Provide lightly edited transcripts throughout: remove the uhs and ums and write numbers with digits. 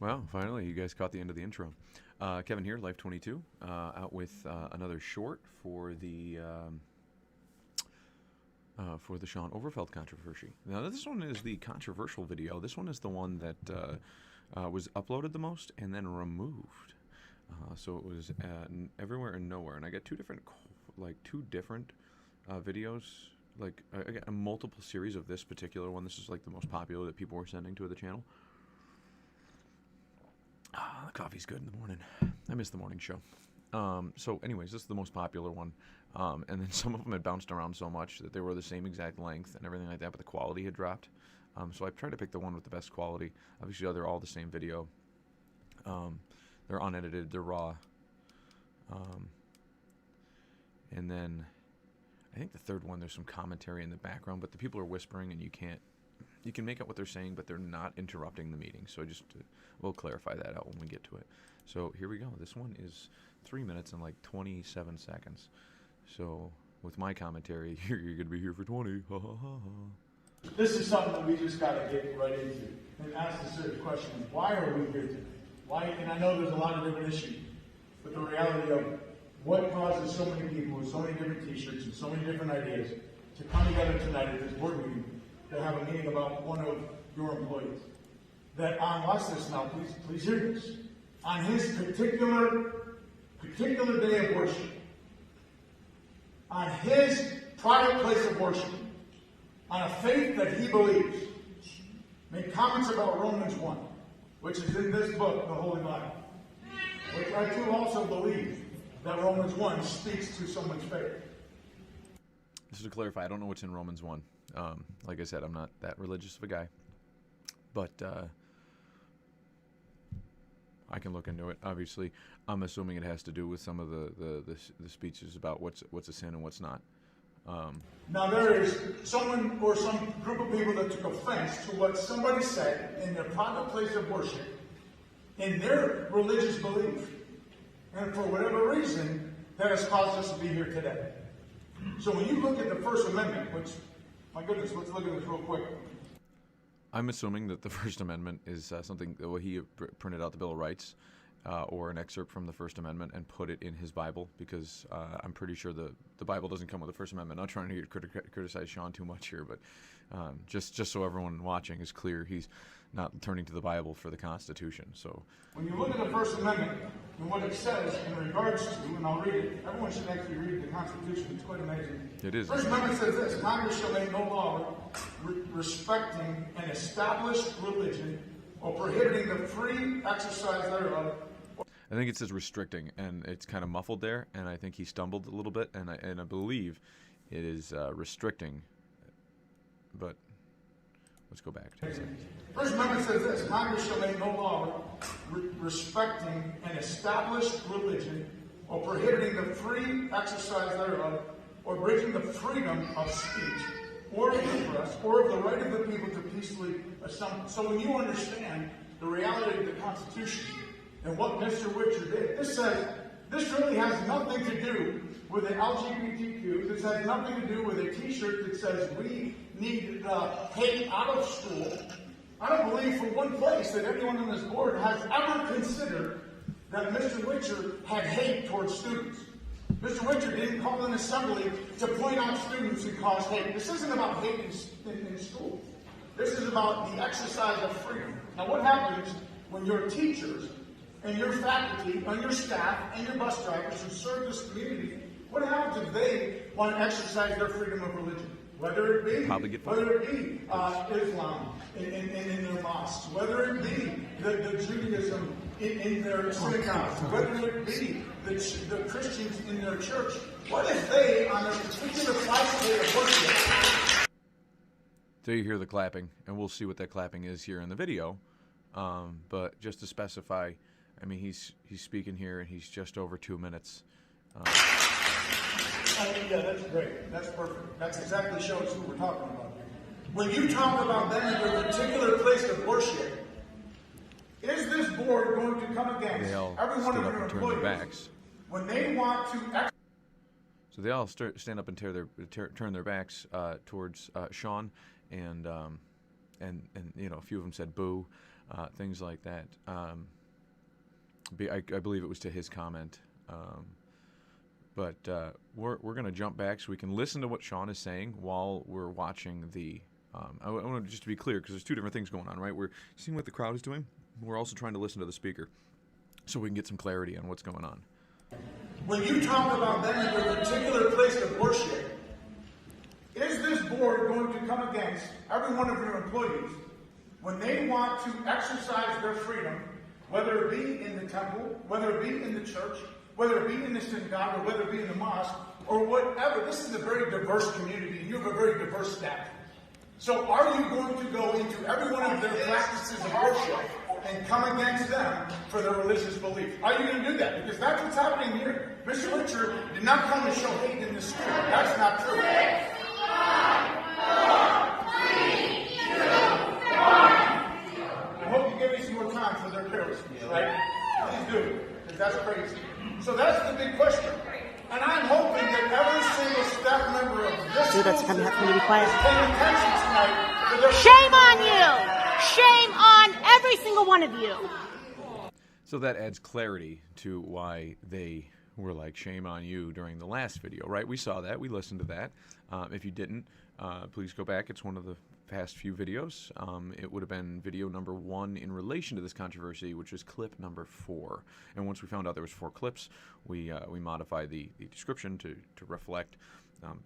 Well, finally, you guys caught the end of the intro. Kevin here, Life22, out with another short for the S.Obergfell controversy. Now, this one is the controversial video. This one is the one that was uploaded the most and then removed. So it was everywhere and nowhere. And I got two different videos. I got a multiple series of this particular one. This is like the most popular that people were sending to the channel. The coffee's good in the morning. I miss the morning show. So anyways, this is the most popular one. And then some of them had bounced around so much that they were the same exact length and everything like that, but the quality had dropped. So I tried to pick the one with the best quality. Obviously, they're all the same video. They're unedited, they're raw. And then I think the third one, there's some commentary in the background, but the people are whispering and you can make out what they're saying, but they're not interrupting the meeting. So we'll clarify that out when we get to it. So here we go. This one is 3 minutes and like 27 seconds. So with my commentary, you're going to be here for 20. Ha, ha, ha, ha. This is something that we just got to get right into and ask the serious question: why are we here today? Why? And I know there's a lot of different issues, but the reality of what causes so many people with so many different T-shirts and so many different ideas to come together tonight at this board meeting to have a meeting about one of your employees. That watch this now, please hear this. On his particular day of worship, on his private place of worship, on a faith that he believes, made comments about Romans 1, which is in this book, the Holy Bible, which I too also believe that Romans 1 speaks to someone's faith. Just to clarify, I don't know what's in Romans 1. Like I said, I'm not that religious of a guy, but I can look into it. Obviously, I'm assuming it has to do with some of the speeches about what's a sin and what's not. Now there is someone or some group of people that took offense to what somebody said in their private place of worship, in their religious belief, and for whatever reason, that has caused us to be here today. So when you look at the First Amendment, which, my goodness, let's look at this real quick. I'm assuming that the First Amendment is something that he printed out the Bill of Rights or an excerpt from the First Amendment and put it in his Bible, because I'm pretty sure the Bible doesn't come with the First Amendment. Not trying to criticize Sean too much here, but just so everyone watching is clear, he's not turning to the Bible for the Constitution. So when you look at the First Amendment and what it says in regards to, and I'll read it, everyone should actually read the Constitution. It's quite amazing. It is. First Amendment says this: Congress shall make no law respecting an established religion or prohibiting the free exercise thereof. I think it says restricting, and it's kind of muffled there, and I think he stumbled a little bit, and I believe it is restricting, but let's go back to it. First Amendment says this: Congress shall make no law respecting an established religion or prohibiting the free exercise thereof or breaking the freedom of speech or of the press or of the right of the people to peacefully assemble. So when you understand the reality of the Constitution and what Mr. Whitcher did, this says this really has nothing to do with the LGBTQ. This has nothing to do with a T-shirt that says we need hate out of school. I don't believe for one place that anyone on this board has ever considered that Mr. Whitcher had hate towards students. Mr. Whitcher didn't call an assembly to point out students and cause hate. This isn't about hate in school. This is about the exercise of freedom. Now, what happens when your teachers and your faculty and your staff and your bus drivers who serve this community, what happens if they want to exercise their freedom of religion? Whether it be Islam in their mosques, whether it be the Judaism in their synagogues, whether it be the Christians in their church, what if they, on their particular private day of worship? So you hear the clapping, and we'll see what that clapping is here in the video. But just to specify, I mean, he's speaking here, and he's just over 2 minutes. Yeah, that's great. That's perfect. That's exactly shows who we're talking about here. When you talk about them in their particular place of worship, is this board going to come against every one of your employees when they want to? So they all stand up and turn their backs towards Sean, and you know, a few of them said boo. things like that. I believe it was to his comment. But we're going to jump back so we can listen to what Sean is saying while we're watching the... I want to just to be clear, because there's two different things going on, right? We're seeing what the crowd is doing. We're also trying to listen to the speaker so we can get some clarity on what's going on. When you talk about them in their particular place of worship, is this board going to come against every one of your employees when they want to exercise their freedom, whether it be in the temple, whether it be in the church, whether it be in the synagogue, or whether it be in the mosque, or whatever? This is a very diverse community, and you have a very diverse staff. So are you going to go into every one of their practices of worship and come against them for their religious belief? Are you going to do that? Because that's what's happening here. Mr. Whitcher did not come to show hate in this school. That's not true. 6, 5, 4, 3, 2, 1. I hope you give me some more time for their carelessness, right? Please do, because that's crazy. So that's the big question. And I'm hoping that every single staff member of this school is paying attention tonight to their... Shame on you! Shame on every single one of you! So that adds clarity to why they were like, shame on you during the last video, right? We saw that. We listened to that. If you didn't, please go back. It's one of the past few videos. It would have been video number 1 in relation to this controversy, which is clip number 4. And once we found out there was 4 clips, we modified the description to reflect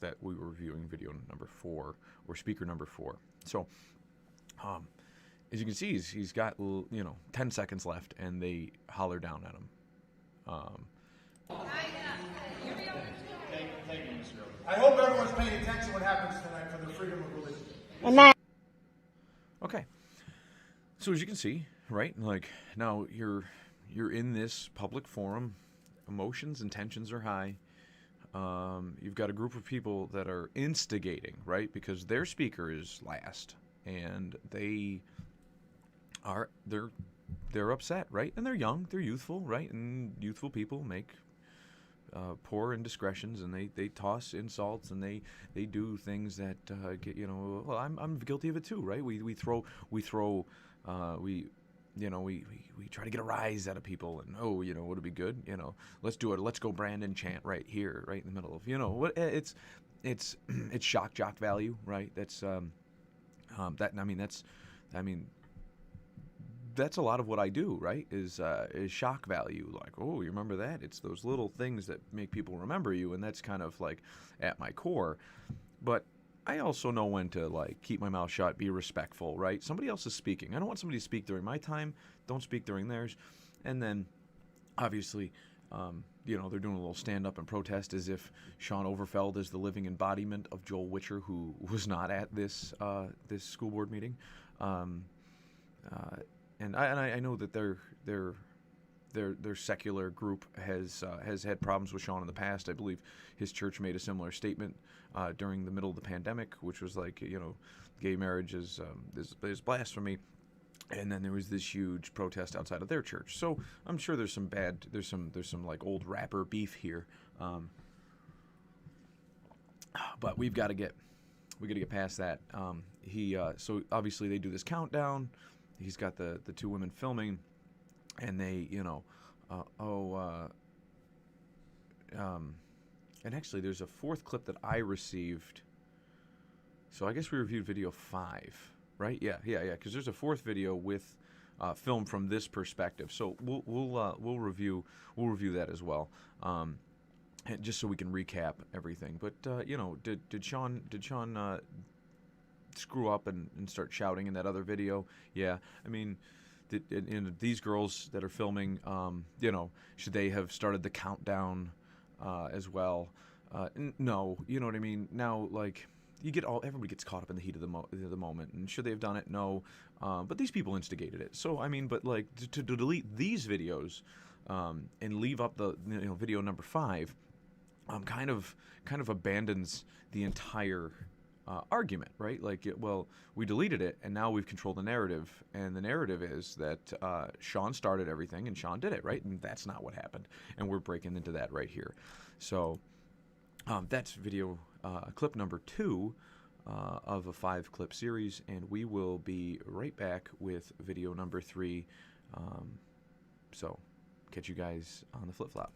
that we were reviewing video number 4, or speaker number 4. So, as you can see, he's got 10 seconds left, and they holler down at him. I hope everyone's paying attention to what happens tonight for the freedom of religion. Okay. So as you can see, right, like now you're in this public forum, emotions and tensions are high. You've got a group of people that are instigating, right, because their speaker is last, and they're upset, right, and they're young, they're youthful, right, and youthful people make poor indiscretions, and they toss insults, and they do things that get, well, I'm guilty of it too, right? We try to get a rise out of people, and would it be good? Let's do it. Let's go Brandon chant right here, right in the middle of what it's shock jock value, right? That's that's a lot of what I do, right, is shock value. Like, oh, you remember that? It's those little things that make people remember you, and that's kind of like at my core. But I also know when to, like, keep my mouth shut, be respectful, right? Somebody else is speaking. I don't want somebody to speak during my time. Don't speak during theirs. And then, obviously, they're doing a little stand-up and protest as if S.Obergfell is the living embodiment of J.Whitcher, who was not at this school board meeting. And I know that their secular group has had problems with Sean in the past. I believe his church made a similar statement during the middle of the pandemic, which was like, gay marriage is blasphemy. And then there was this huge protest outside of their church. So I'm sure there's some like old rapper beef here. But we got to get past that. So obviously they do this countdown. He's got the 2 women filming, and they, and actually there's a 4th clip that I received. So I guess we reviewed video 5, right? Yeah, because there's a 4th video with film from this perspective. So we'll review that as well, just so we can recap everything. But did Sean screw up and start shouting in that other video? Yeah, I mean, these girls that are filming, should they have started the countdown as well? No, you know what I mean? Now, like, everybody gets caught up in the heat of the moment, and should they have done it? No, but these people instigated it. So I mean, but like to delete these videos and leave up the video number 5, kind of abandons the entire argument, right? Like, we deleted it, and now we've controlled the narrative, and the narrative is that Sean started everything, and Sean did it, right? And that's not what happened, and we're breaking into that right here. So that's video clip number 2. of a 5-clip series, and we will be right back with video number 3. So catch you guys on the flip-flop.